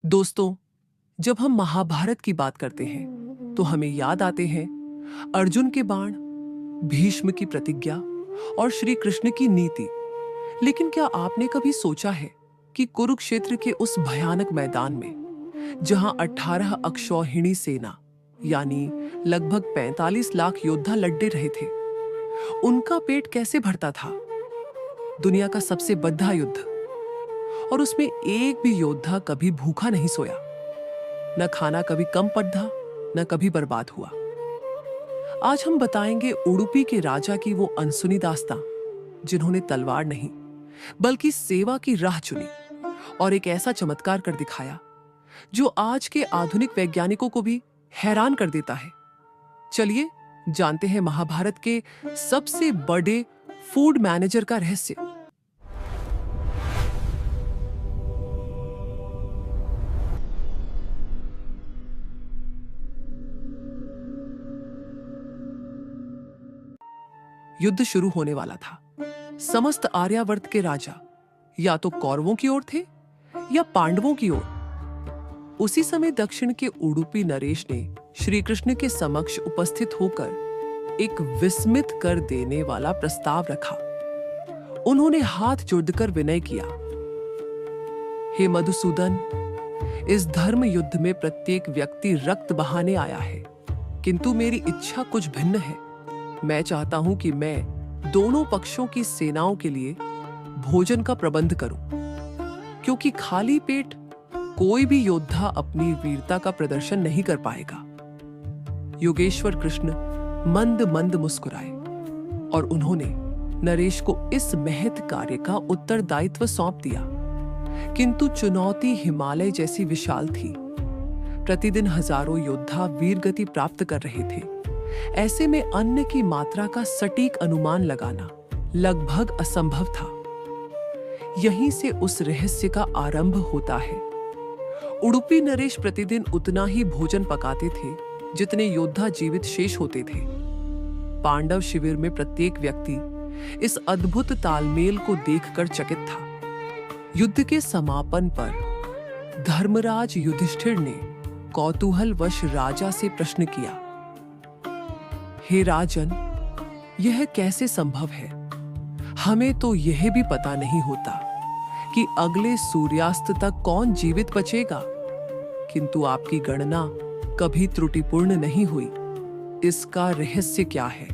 दोस्तों, जब हम महाभारत की बात करते हैं तो हमें याद आते हैं अर्जुन के बाण, भीष्म की प्रतिज्ञा और श्री कृष्ण की नीति। लेकिन क्या आपने कभी सोचा है कि कुरुक्षेत्र के उस भयानक मैदान में जहां 18 अक्षौहिणी सेना यानी लगभग 45 लाख योद्धा लड़ते रहे थे, उनका पेट कैसे भरता था? दुनिया का सबसे बड़ा युद्ध, और उसमें एक भी योद्धा कभी भूखा नहीं सोया। न खाना कभी कम पड़ा, न कभी बर्बाद हुआ। आज हम बताएंगे उडुपी के राजा की वो अनसुनी दास्तां, जिन्होंने तलवार नहीं बल्कि सेवा की राह चुनी और एक ऐसा चमत्कार कर दिखाया जो आज के आधुनिक वैज्ञानिकों को भी हैरान कर देता है। चलिए जानते हैं महाभारत के सबसे बड़े फूड मैनेजर का रहस्य। युद्ध शुरू होने वाला था। समस्त आर्यावर्त के राजा या तो कौरवों की ओर थे या पांडवों की ओर। उसी समय दक्षिण के उडुपी नरेश ने श्री कृष्ण के समक्ष उपस्थित होकर एक विस्मित कर देने वाला प्रस्ताव रखा। उन्होंने हाथ जोड़कर विनय किया, हे मधुसूदन, इस धर्म युद्ध में प्रत्येक व्यक्ति रक्त बहाने आया है, किंतु मेरी इच्छा कुछ भिन्न है। मैं चाहता हूं कि मैं दोनों पक्षों की सेनाओं के लिए भोजन का प्रबंध करूं, क्योंकि खाली पेट कोई भी योद्धा अपनी वीरता का प्रदर्शन नहीं कर पाएगा। योगेश्वर कृष्ण मंद मंद मुस्कुराए और उन्होंने नरेश को इस महत् कार्य का उत्तरदायित्व सौंप दिया। किंतु चुनौती हिमालय जैसी विशाल थी। प्रतिदिन हजारों योद्धा वीरगति प्राप्त कर रहे थे। ऐसे में अन्न की मात्रा का सटीक अनुमान लगाना लगभग असंभव था। यहीं से उस रहस्य का आरंभ होता है। उडुपी नरेश प्रतिदिन उतना ही भोजन पकाते थे जितने योद्धा जीवित शेष होते थे। पांडव शिविर में प्रत्येक व्यक्ति इस अद्भुत तालमेल को देखकर चकित था। युद्ध के समापन पर धर्मराज युधिष्ठिर ने कौतूहलवश राजा से प्रश्न किया, हे राजन, यह कैसे संभव है? हमें तो यह भी पता नहीं होता कि अगले सूर्यास्त तक कौन जीवित बचेगा, किंतु आपकी गणना कभी त्रुटिपूर्ण नहीं हुई। इसका रहस्य क्या है?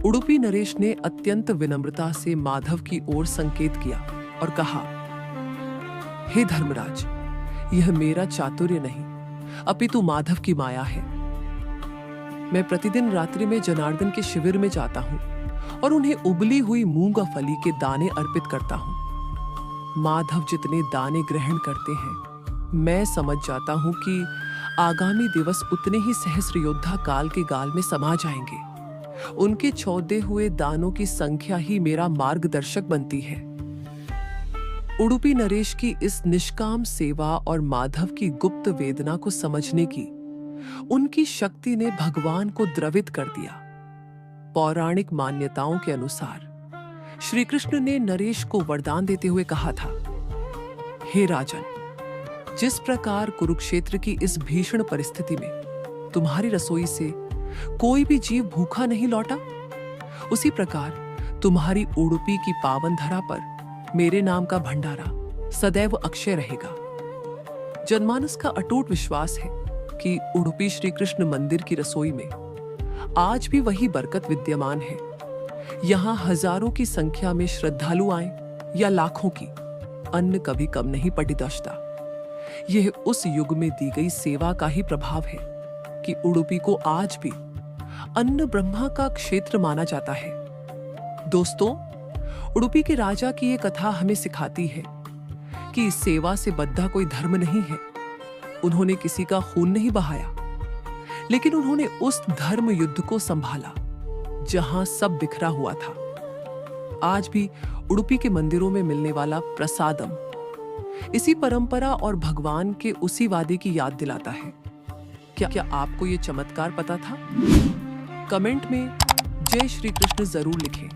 उडुपी नरेश ने अत्यंत विनम्रता से माधव की ओर संकेत किया और कहा, हे धर्मराज, यह मेरा चातुर्य नहीं अपितु माधव की माया है। मैं प्रतिदिन रात्रि में जनार्दन के शिविर में जाता हूं और उन्हें उबली हुई मूंगफली के दाने अर्पित करता हूं। माधव जितने दाने ग्रहण करते हैं, मैं समझ जाता हूं कि आगामी दिवस उतने ही सहस्र योद्धा काल के गाल में समा जाएंगे। उनके छोड़े हुए दानों की संख्या ही मेरा मार्गदर्शक बनती है। उडुपी नरेश की इस निष्काम सेवा और माधव की गुप्त वेदना को समझने की उनकी शक्ति ने भगवान को द्रवित कर दिया। पौराणिक मान्यताओं के अनुसार श्री कृष्ण ने नरेश को वरदान देते हुए कहा था, हे राजन, जिस प्रकार कुरुक्षेत्र की इस भीषण परिस्थिति में तुम्हारी रसोई से कोई भी जीव भूखा नहीं लौटा, उसी प्रकार तुम्हारी उडुपी की पावन धरा पर मेरे नाम का भंडारा सदैव अक्षय रहेगा। जनमानस का अटूट विश्वास है कि उडुपी श्री कृष्ण मंदिर की रसोई में आज भी वही बरकत विद्यमान है। यहां हजारों की संख्या में श्रद्धालु आए या लाखों की, अन्न कभी कम नहीं पटिदशता। यह उस युग में दी गई सेवा का ही प्रभाव है कि उडुपी को आज भी अन्न ब्रह्मा का क्षेत्र माना जाता है। दोस्तों, उडुपी के राजा की यह कथा हमें सिखाती है कि सेवा से बद्धा कोई धर्म नहीं है। उन्होंने किसी का खून नहीं बहाया, लेकिन उन्होंने उस धर्म युद्ध को संभाला जहां सब बिखरा हुआ था। आज भी उडुपी के मंदिरों में मिलने वाला प्रसादम इसी परंपरा और भगवान के उसी वादे की याद दिलाता है। क्या आपको यह चमत्कार पता था? कमेंट में जय श्री कृष्ण जरूर लिखें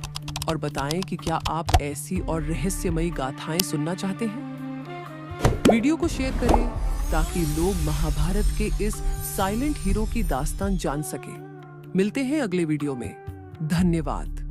और बताएं कि क्या आप ऐसी और रहस्यमयी गाथाएं सुनना चाहते हैं। वीडियो को शेयर करें, ताकि लोग महाभारत के इस साइलेंट हीरो की दास्तान जान सके। मिलते हैं अगले वीडियो में। धन्यवाद।